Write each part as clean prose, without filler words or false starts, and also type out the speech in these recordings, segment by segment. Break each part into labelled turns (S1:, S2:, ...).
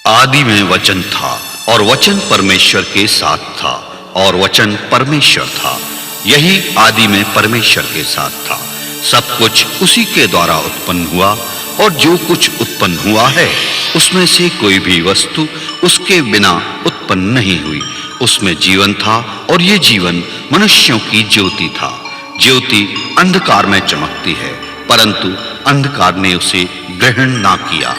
S1: आदि में वचन था और वचन परमेश्वर के साथ था और वचन परमेश्वर था। यही आदि में परमेश्वर के साथ था। सब कुछ उसी के द्वारा उत्पन्न हुआ और जो कुछ उत्पन्न हुआ है उसमें से कोई भी वस्तु उसके बिना उत्पन्न नहीं हुई। उसमें जीवन था और ये जीवन मनुष्यों की ज्योति था। ज्योति अंधकार में चमकती है, परंतु अंधकार ने उसे ग्रहण ना किया।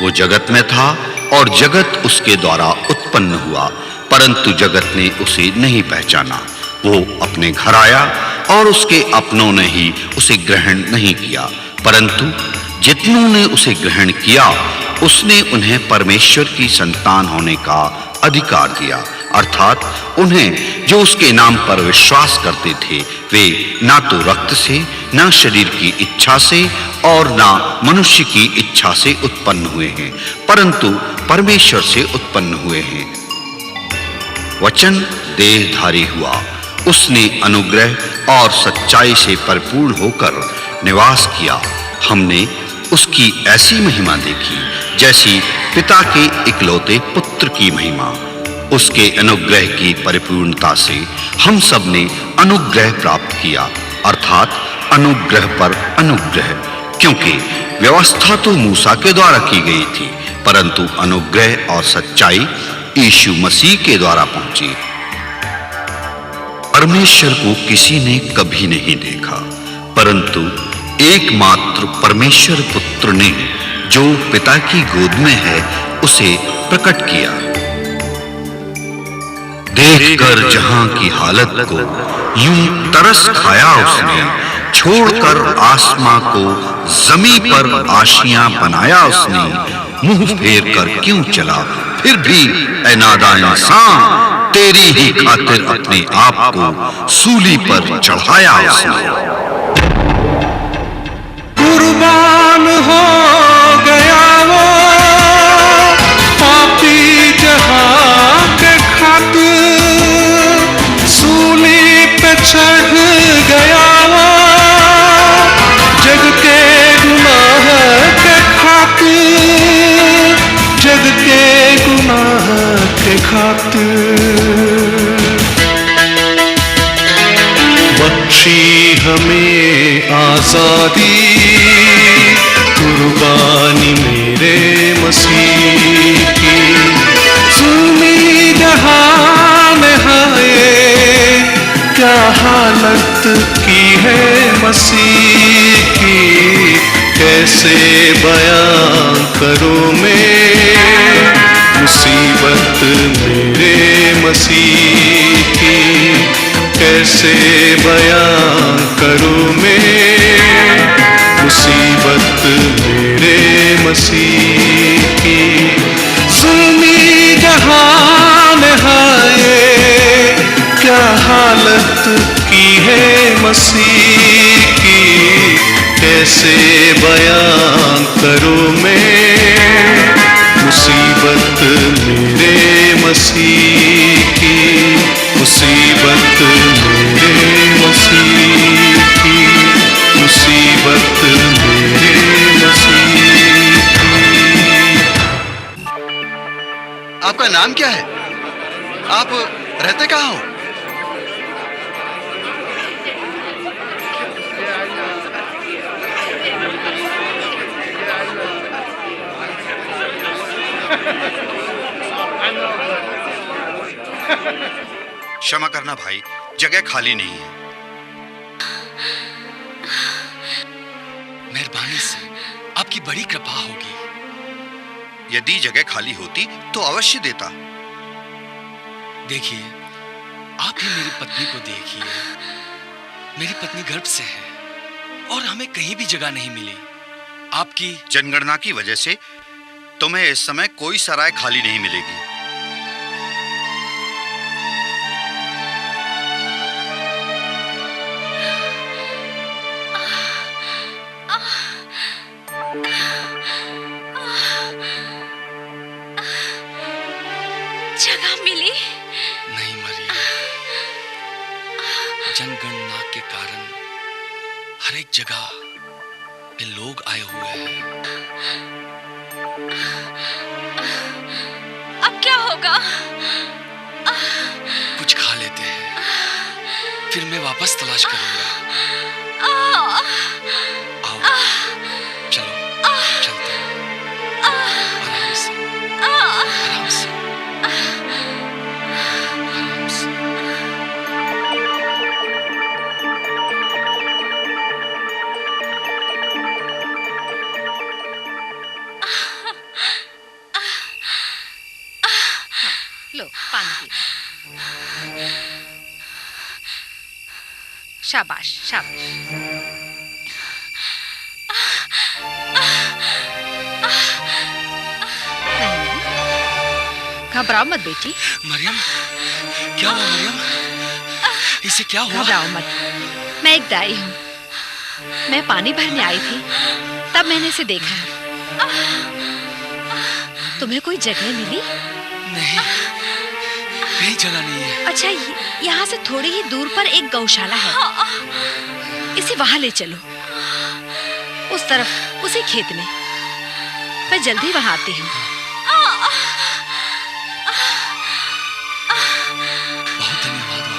S1: वो जगत में था और जगत उसके द्वारा उत्पन्न हुआ, परंतु जगत ने उसे नहीं पहचाना। वो अपने घर आया और उसके अपनों ने ही उसे ग्रहण नहीं किया, परंतु जितनों ने उसे ग्रहण किया उसने उन्हें परमेश्वर की संतान होने का अधिकार दिया, अर्थात उन्हें जो उसके नाम पर विश्वास करते थे। वे ना तो रक्त से, ना शरीर की इच्छा से और ना मनुष्य की इच्छा से उत्पन्न हुए हैं, परंतु परमेश्वर से उत्पन्न हुए हैं। वचन देहधारी हुआ, उसने अनुग्रह और सच्चाई से परिपूर्ण होकर निवास किया। हमने उसकी ऐसी महिमा देखी जैसी पिता के इकलौते पुत्र की महिमा। उसके अनुग्रह की परिपूर्णता से हम सब ने अनुग्रह प्राप्त किया, अर्थात अनुग्रह पर अनुग्रह, क्योंकि व्यवस्था तो मूसा के द्वारा की गई थी, परंतु अनुग्रह और सच्चाई यीशु मसीह के द्वारा पहुंची। परमेश्वर को किसी ने कभी नहीं देखा, परंतु एकमात्र परमेश्वर पुत्र ने जो पिता की गोद में है उसे प्रकट किया। देखकर जहां की हालत को यूं तरस खाया उसने, छोड़कर आसमां को जमीन पर आशियां बनाया उसने। मुंह फेर कर क्यों चला फिर भी ऐ नादान इंसान, तेरी ही खातिर अपने आप को सूली पर चढ़ाया उसने।
S2: कुर्बान हो गया वो पापी जहां के खातिर, सूली पे चढ़ गया वो जग के गुनाह के खातिर, जग के गुनाह के खातिर। बख्शी हमें आजादी, कुर्बानी मेरे मसीह की। जुल्मी जहान है क्या हालत की है मसीह की, कैसे बयां करूं मैं मुसीबत मेरे मसीह की, कैसे बयां करूं मैं मुसीबत मेरे मसीह की। जुल्मी जहान है क्या हालत की है मसीह की, कैसे बयां करूं मैं मुसीबत मेरे मसीह की, मुसीबत मेरे मसीह की, मुसीबत मेरे मसीह की।
S3: आपका नाम क्या है? आप रहते कहाँ हो?
S1: क्षमा करना भाई, जगह खाली नहीं है।
S3: मेहरबानी से आपकी बड़ी कृपा होगी।
S1: यदि जगह खाली होती तो अवश्य देता।
S3: देखिए, आप ही मेरी पत्नी को देखिए। मेरी पत्नी गर्भ से है और हमें कहीं भी जगह नहीं मिली। आपकी
S1: जनगणना की वजह से तुम्हें इस समय कोई सराय खाली नहीं मिलेगी।
S4: जगह मिली?
S3: नहीं मरियम, जनगणना के कारण हर एक जगह पे लोग आए हुए हैं।
S4: अब क्या होगा?
S3: कुछ खा लेते हैं, फिर मैं वापस तलाश करूंगा। आओ, चलो चलते हैं। आराम से, आराम से, आराम से।
S4: लो पानी पी। शाबाश शाबाश। घबराओ मत बेटी।
S3: मरियम, क्या हुआ मरियम? इसे क्या हुआ?
S4: घबराओ मत, मैं एक दाई हूँ। मैं पानी भरने आई थी, तब मैंने इसे देखा। तुम्हें कोई जगह मिली?
S3: नहीं, कहीं जगह नहीं है।
S4: अच्छा, यहाँ से थोड़ी ही दूर पर एक गौशाला है, इसे वहां ले चलो। उस तरफ, उसी खेत में। मैं जल्दी वहां आती हूँ।
S3: बहुत धन्यवाद आपका।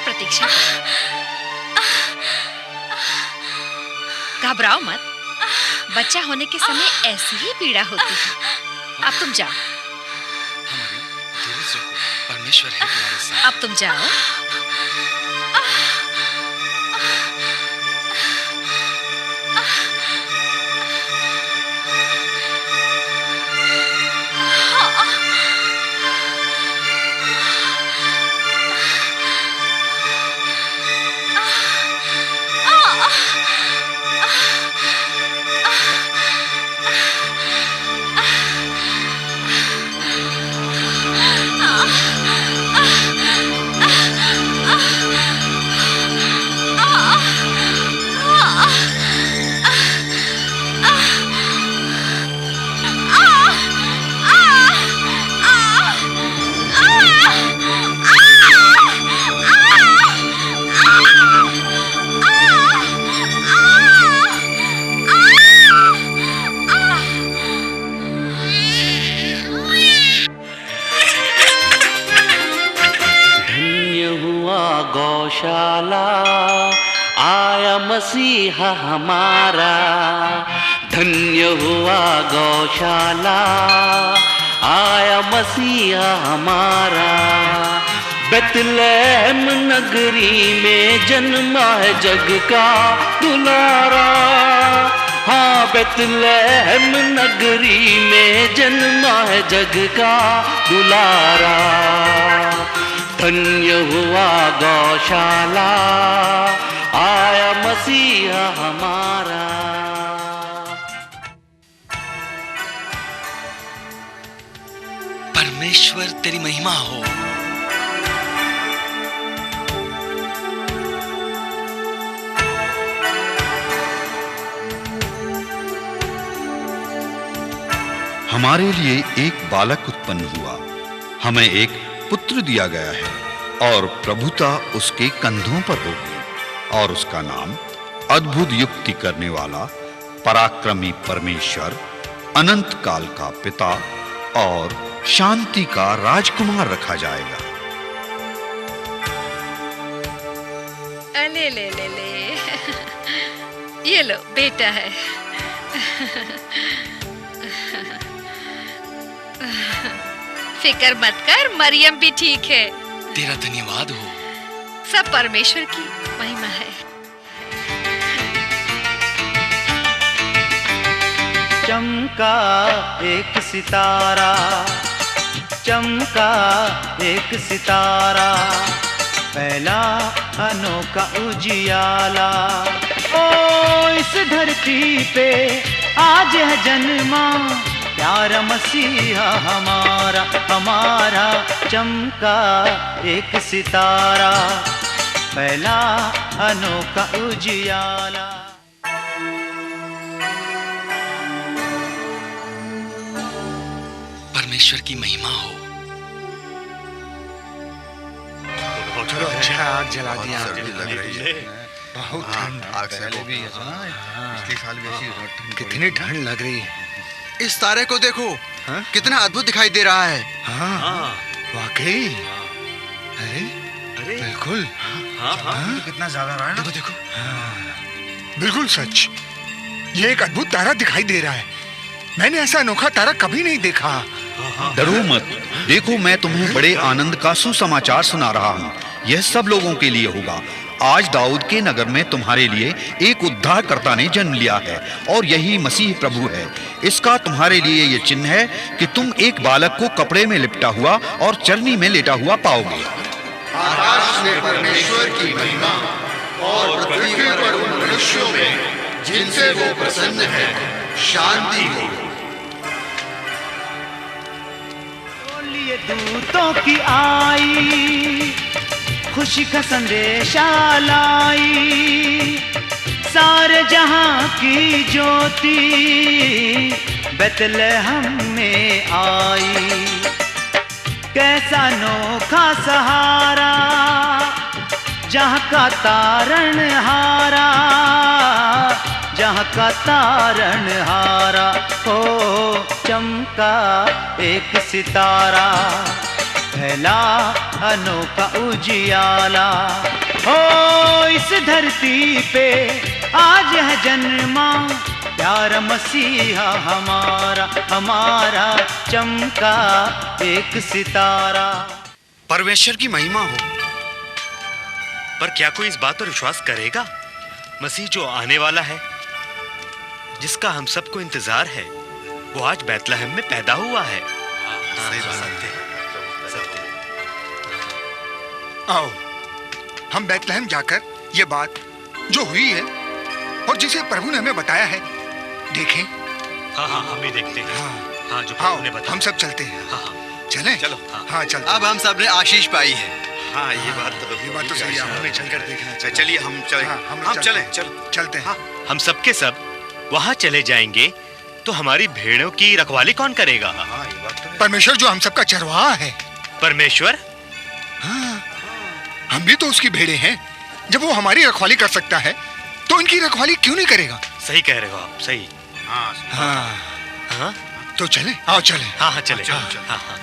S4: प्रतीक्षा करो। घबराओ मत, बच्चा होने के समय ऐसी ही पीड़ा होती है। अब तुम जाओ।
S3: हमारे धीरज रखो, परमेश्वर है तुम्हारे साथ।
S4: अब तुम जाओ।
S5: गौशाला आया मसीहा हमारा, धन्य हुआ गौशाला आया मसीहा हमारा। बेतलेहम नगरी में जन्मा है जग का दुलारा। हाँ, बेतलेहम नगरी में जन्मा है जग का दुलारा। धन्य हुआ गौशाला आया मसीहा हमारा।
S3: परमेश्वर तेरी महिमा हो।
S1: हमारे लिए एक बालक उत्पन्न हुआ, हमें एक पुत्र दिया गया है और प्रभुता उसके कंधों पर होगी और उसका नाम अद्भुत युक्ति करने वाला, पराक्रमी परमेश्वर, अनंत काल का पिता और शांति का राजकुमार रखा जाएगा।
S4: ले ले ले ले, ये लो बेटा है। फिक्र मत कर, मरियम भी ठीक है।
S3: तेरा धन्यवाद हो।
S4: सब परमेश्वर की महिमा है।
S5: चमका एक सितारा, चमका एक सितारा, फैला अनोखा उजियाला। ओ इस धरती पे आज है जन्मा प्यारा मसीहा हमारा, हमारा चमका एक सितारा, फैला अनोखा उजियाला।
S3: परमेश्वर की महिमा हो।
S6: चलो अच्छा आग जला दिया।
S7: बहुत ठंड आग से पहले भी पिछले साल भी ऐसी ठंड,
S6: कितनी ठंड लग रही है।
S7: इस तारे को देखो कितना अद्भुत दिखाई दे रहा है।
S6: हाँ वाकई। अरे बिल्कुल।
S7: कितना ज्यादा रहा है ना। देखो
S6: देखो बिल्कुल सच, ये एक अद्भुत तारा दिखाई दे रहा है। मैंने ऐसा अनोखा तारा कभी नहीं देखा।
S1: डरो मत, देखो मैं तुम्हें बड़े आनंद का सुसमाचार सुना रहा हूँ। यह सब लोगों के लिए होगा। आज दाऊद के नगर में तुम्हारे लिए एक उद्धारकर्ता ने जन्म लिया है और यही मसीह प्रभु है। इसका तुम्हारे लिए ये चिन्ह है कि तुम एक बालक को कपड़े में लिपटा हुआ और चरनी में लेटा हुआ पाओगे।
S7: आकाश में परमेश्वर की महिमा और पृथ्वी पर उन मनुष्यों में जिनसे वो प्रसन्न है शांति हो।
S5: बोलिए दूतों की आई, खुशी का संदेशा लाई, सारे जहां की ज्योति बेतलहम में आई। कैसा अनोखा सहारा जहाँ का तारण हारा, जहाँ का तारण हारा, हो चमका एक सितारा, फैला अनोखा उजियाला। हो इस धरती पे आज है जन्मा प्यारा मसीहा हमारा, हमारा चमका एक सितारा।
S8: परमेश्वर की महिमा हो। पर क्या कोई इस बात पर विश्वास करेगा? मसीह जो आने वाला है, जिसका हम सबको इंतजार है, वो आज बैतलहम में पैदा हुआ है। सही बात है।
S6: आओ हम बैतलहम जाकर ये बात जो हुई है और जिसे प्रभु ने हमें बताया है देखें।
S8: हाँ हाँ हम भी देखते हैं। हाँ जो
S6: हाँ
S8: प्रभु ने बताया।
S6: हम सब चलते हैं।
S8: हाँ हाँ
S6: चलें?
S8: चलो।
S6: हाँ चलते।
S7: अब हम सब ने आशीष पाई है।
S8: हाँ ये बात तो
S6: सही है। हमें चलकर देखना चाहिए।
S8: चलिए हम चलें।
S6: हाँ,
S8: हम चलें। चलो
S6: चलते हैं।
S8: हम सबके सब वहाँ चले जाएंगे तो हमारी भेड़ों की रखवाली कौन करेगा?
S7: हाँ ये बात तो
S6: परमेश्वर जो हम सबका चरवाहा है।
S8: परमेश्वर?
S6: हाँ, हम भी तो उसकी भेड़े हैं। जब वो हमारी रखवाली कर सकता है तो इनकी रखवाली क्यों नहीं करेगा?
S8: सही कह रहे हो आप। सही।
S6: हाँ
S8: हाँ
S6: तो चलें। आओ चलें।
S8: हाँ हाँ चले।
S6: हाँ,
S8: हाँ हाँ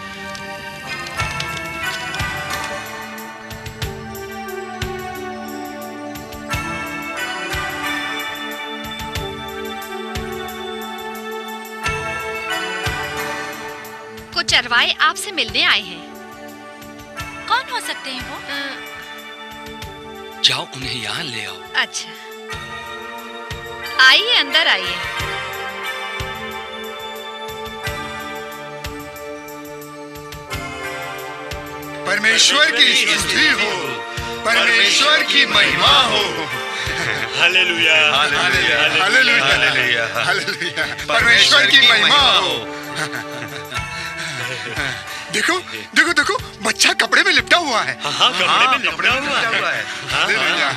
S4: कुछ चरवाहे आपसे मिलने आए हैं।
S9: कौन हो सकते हैं वो?
S3: जाओ उन्हें यहाँ ले आओ।
S4: अच्छा, आइए अंदर आइए।
S6: परमेश्वर की स्तुति हो, परमेश्वर की महिमा हो।
S8: Hallelujah
S6: hallelujah hallelujah hallelujah. परमेश्वर की महिमा हो। देखो देखो देखो, बच्चा कपड़े में लिपटा हुआ है।
S8: हाँ कपड़े में लिपटा हुआ है।
S6: हालेलुया।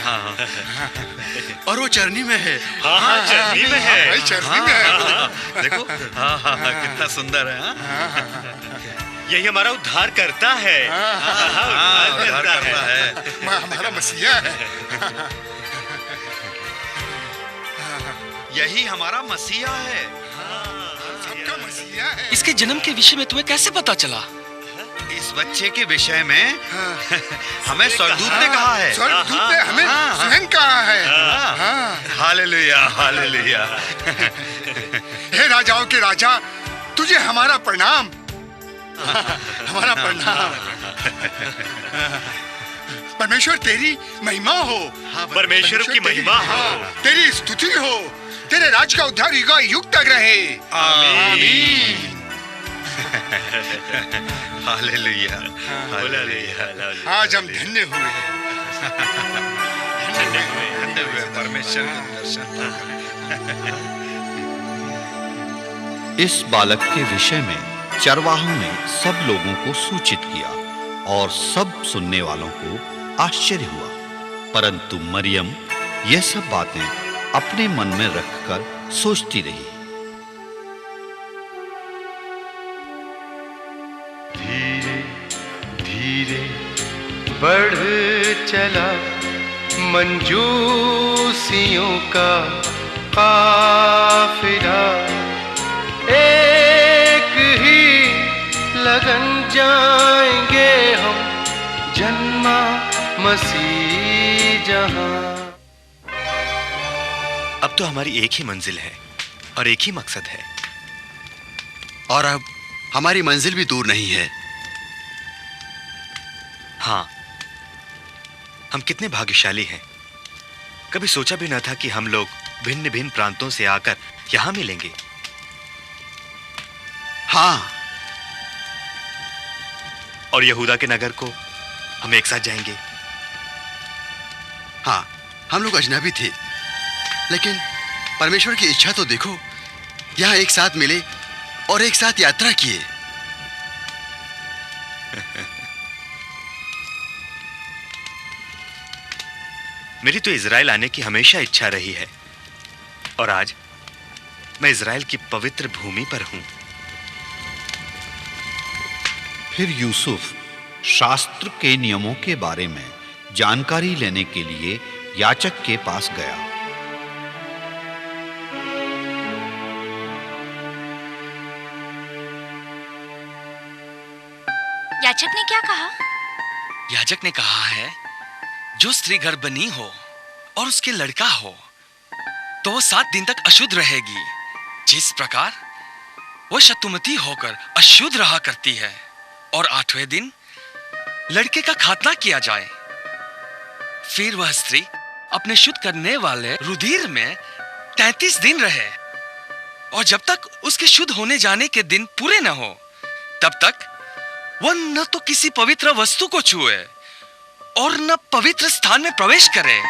S7: और वो चरनी में है।
S8: हाँ हाँ चरनी में है।
S6: भाई चरनी में है।
S1: देखो हाँ हाँ हाँ कितना सुंदर है।
S8: यही हमारा उद्धार करता है।
S1: उद्धार करता है।
S6: हमारा मसीहा है।
S1: यही हमारा मसीहा है।
S6: सबका मसीहा है।
S3: इसके जन्म के विषय में तुम्हें कैसे पता चला?
S1: इस बच्चे के विषय में हमें स्वर्गदूत ने कहा है।
S6: स्वर्गदूत ने हमें स्वयं कहा है।
S1: Hallelujah hallelujah.
S6: हे राजाओं के राजा, तुझे हमारा प्रणाम। हमारा प्रणाम। परमेश्वर तेरी महिमा हो।
S8: परमेश्वर की महिमा हो।
S6: तेरी स्तुति हो। तेरे राज का उद्धार युग युग तक रहे।
S1: आमीन। Hallelujah hallelujah.
S6: आज हम धन्य हुए।
S3: परमेश्वर के दर्शन।
S1: इस बालक के विषय में चरवाहों ने सब लोगों को सूचित किया और सब सुनने वालों को आश्चर्य हुआ, परंतु मरियम यह सब बातें अपने मन में रखकर सोचती रही।
S2: धीरे धीरे बढ़ चला मंजूसियों का काफिला, एक ही लगन जाएंगे हम जन्मा मसीह जहां।
S8: अब तो हमारी एक ही मंजिल है और एक ही मकसद है।
S10: और अब हमारी मंजिल भी दूर नहीं है।
S8: हाँ, हम कितने भाग्यशाली हैं। कभी सोचा भी न था कि हम लोग भिन्न भिन्न प्रांतों से आकर यहां मिलेंगे।
S10: हाँ,
S8: और यहूदा के नगर को हम एक साथ जाएंगे।
S10: हाँ, हम लोग अजनबी थे, लेकिन परमेश्वर की इच्छा तो देखो, यहाँ एक साथ मिले और एक साथ यात्रा किए।
S8: मेरी तो इज़राइल आने की हमेशा इच्छा रही है, और आज मैं इज़राइल की पवित्र भूमि पर हूं।
S1: फिर यूसुफ शास्त्र के नियमों के बारे में जानकारी लेने के लिए याजक के पास गया।
S9: याजक ने क्या कहा?
S3: याजक ने कहा है, जो स्त्री गर्भवती हो और उसके लड़का हो तो वो 7 दिन तक अशुद्ध रहेगी, जिस प्रकार वो शतुमती होकर अशुद्ध रहा करती है, और 8वें दिन लड़के का खातना किया जाए। फिर वह स्त्री अपने शुद्ध करने वाले रुधिर में 33 दिन रहे, और जब तक उसके शुद्ध होने जाने के दिन पूरे न हो तब तक वह न तो किसी पवित्र वस्तु को छुए और न पवित्र स्थान में प्रवेश करे।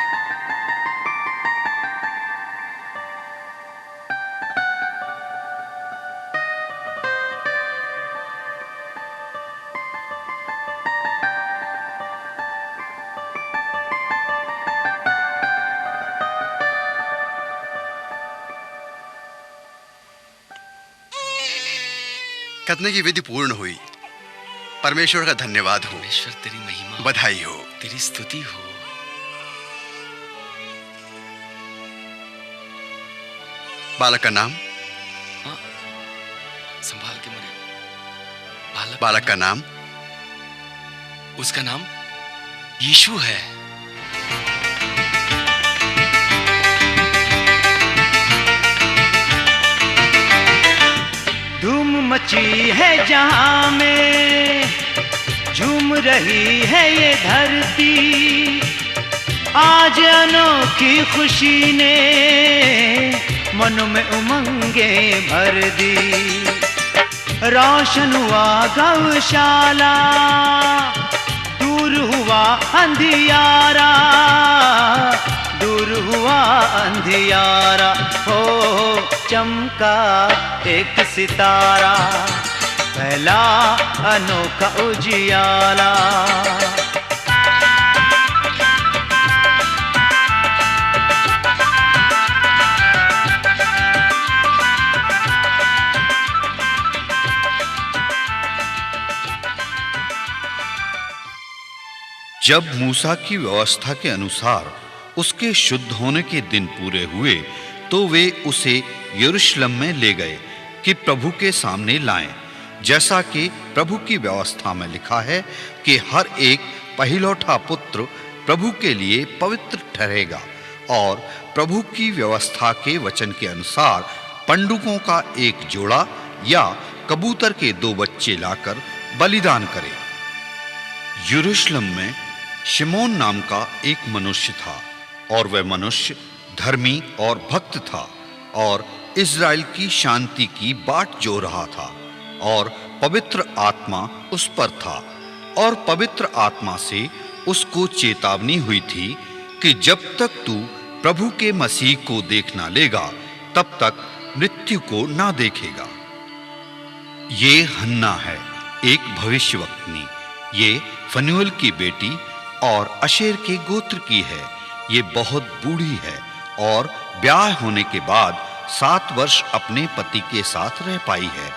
S10: खतने की विधि पूर्ण हुई। परमेश्वर का धन्यवाद हो।
S3: परमेश्वर तेरी महिमा,
S10: बधाई हो,
S3: तेरी स्तुति हो।
S10: बालक का नाम?
S3: संभाल के मरियम।
S10: बालक का नाम?
S3: उसका नाम यीशु है।
S5: धूम मची है जहां में, झूम रही है ये धरती, आज अनोखी खुशी ने मनों में उमंगे भर दी। रोशन हुआ गौशाला, दूर हुआ अंधियारा, दूर हुआ अंधियारा, हो चमका एक सितारा, पहला अनोखा उजियाला।
S1: जब मूसा की व्यवस्था के अनुसार उसके शुद्ध होने के दिन पूरे हुए तो वे उसे यरूशलेम में ले गए कि प्रभु के सामने लाएं, जैसा कि प्रभु की व्यवस्था में लिखा है कि हर एक पहिलौठा पुत्र प्रभु के लिए पवित्र ठहरेगा, और प्रभु की व्यवस्था के वचन के अनुसार पंडुकों का एक जोड़ा या कबूतर के 2 बच्चे लाकर बलिदान करे। यरूशलेम में शिमोन नाम का एक मनुष्य था, और वह मनुष्य धर्मी और भक्त था, और इज़राइल की शांति की बाट जो रहा था, और पवित्र आत्मा उस पर था, और पवित्र आत्मा से उसको चेतावनी हुई थी कि जब तक तू प्रभु के मसीह को देख ना लेगा तब तक मृत्यु को ना देखेगा। ये हन्ना है, एक भविष्यवक्तनी। ये फनुएल की बेटी और अशेर के गोत्र की है। ये बहुत बूढ़ी है और ब्याह होने के बाद 7 वर्ष अपने पति के साथ रह पाई है।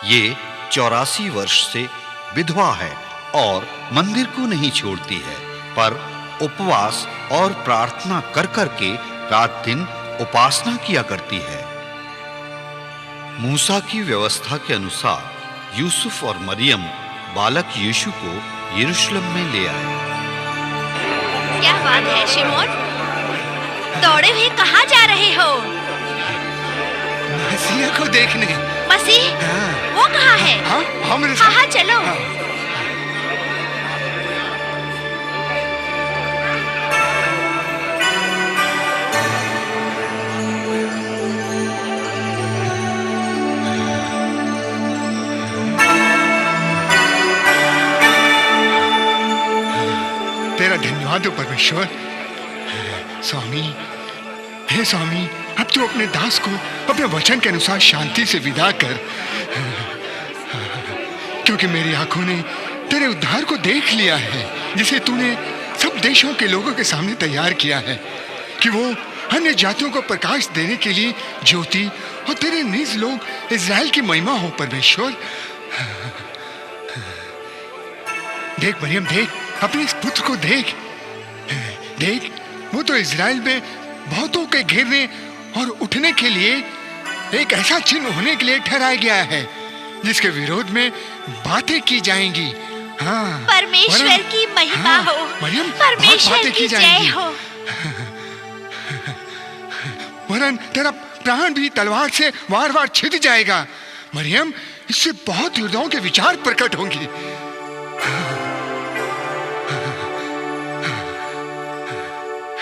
S1: ये 84 वर्ष से विधवा है और मंदिर को नहीं छोड़ती है, पर उपवास और प्रार्थना कर करके रात दिन उपासना किया करती है। मूसा की व्यवस्था के अनुसार यूसुफ और मरियम बालक यीशु को यरूशलेम में ले आए।
S4: क्या बात है शिमोन, दौड़े हुए कहाँ जा रहे हो?
S6: मसीह को देखने।
S4: मसीह?
S6: हाँ।
S4: वो कहाँ है?
S6: हाँ, मेरे साथ।
S4: हाँ, चलो।
S6: तेरा धन्यवाद हो परमेश्वर। स्वामी, हे स्वामी, अब तू अपने दास को अपने वचन के अनुसार शांति से विदा कर, क्योंकि मेरी आंखों ने तेरे उद्धार को देख लिया है, जिसे तूने सब देशों के लोगों के सामने तैयार किया है, कि वो अन्य जातियों को प्रकाश देने के लिए ज्योति और तेरे निज लोग इज़राइल की महिमा हो। परमेश्वर, देख मरियम, देख अपने इस पुत्र को देख। देख, वो तो इज़राइल में बहुतों के घिरने और उठने के लिए एक ऐसा चिन्ह होने के लिए ठहराया गया है, जिसके विरोध में बातें की जाएंगी। हाँ,
S4: परमेश्वर की महिमा हो।
S6: मरियम,
S4: परमेश्वर की जय हो।
S6: वरन तेरा प्राण भी तलवार से वार वार छिद जाएगा। मरियम, इससे बहुत हृदयों के विचार प्रकट होंगे।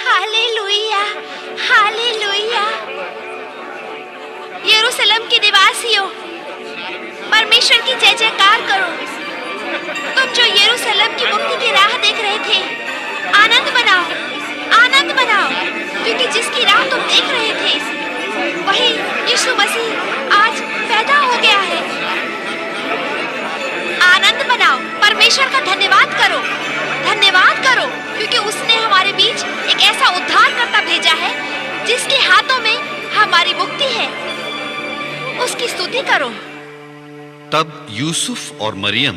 S4: Hallelujah, hallelujah. यरूशलेम के निवासियों, परमेश्वर की जय जयकार करो। तुम जो यरूशलेम की मुक्ति की राह देख रहे थे, आनंद मनाओ, आनंद मनाओ, क्योंकि जिसकी राह तुम देख रहे थे वही यीशु मसीह आज पैदा हो गया है। आनंद मनाओ, परमेश्वर का धन्यवाद करो, धन्यवाद करो, क्योंकि उसने हमारे बीच एक ऐसा उद्धारकर्ता भेजा है जिसके हाथों में हमारी मुक्ति है। उसकी स्तुति करो।
S1: तब यूसुफ और मरियम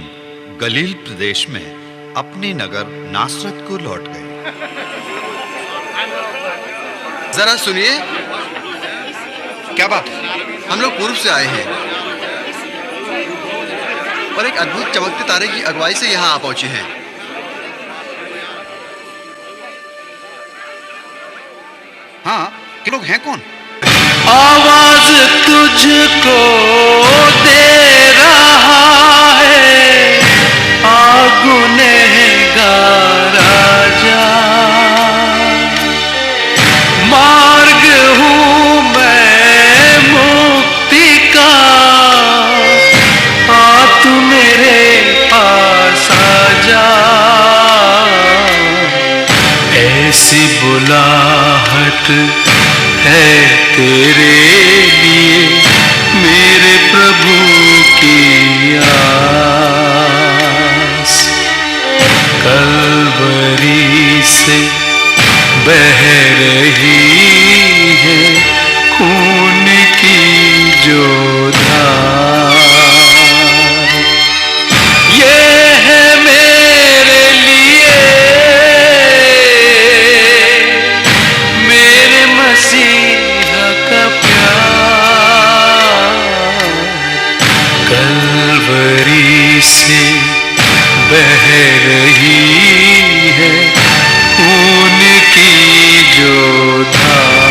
S1: गलील प्रदेश में अपने नगर नासरत को लौट गए।
S10: जरा सुनिए।
S8: क्या बात?
S10: हम लोग पूर्व से आए हैं और एक अद्भुत चमकते तारे की अगुवाई से यहाँ आ पहुंचे हैं।
S1: हाँ, कि लोग हैं कौन?
S2: आवाज तुझको दे रहा है, गुनहगार आजा। मार्ग हूँ मैं मुक्ति का, आ तू मेरे पास आजा। ऐसी बुलाहट है तेरे लिए मेरे प्रभु की आस। कलवरी से बह रही है खून की जो धार। ये है मेरे लिए मेरे मसीहा का प्यार। कलवरी से बह रही है खून की जो धार।